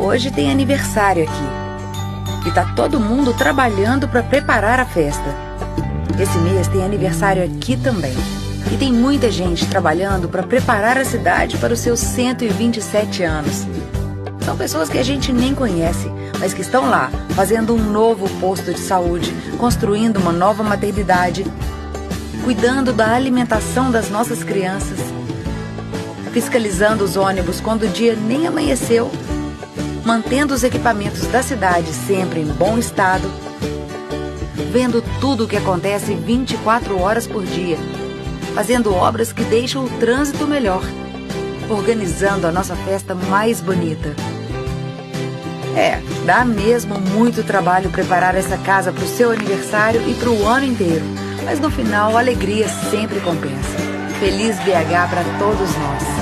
Hoje tem aniversário aqui e tá todo mundo trabalhando para preparar a festa. Esse mês tem aniversário aqui também. E tem muita gente trabalhando para preparar a cidade para os seus 127 anos. São pessoas que a gente nem conhece, mas que estão lá fazendo um novo posto de saúde, construindo uma nova maternidade, cuidando da alimentação das nossas crianças, fiscalizando os ônibus quando o dia nem amanheceu, mantendo os equipamentos da cidade sempre em bom estado, vendo tudo o que acontece 24 horas por dia, fazendo obras que deixam o trânsito melhor, organizando a nossa festa mais bonita. Dá mesmo muito trabalho preparar essa casa para o seu aniversário e para o ano inteiro, mas no final a alegria sempre compensa. Feliz BH para todos nós!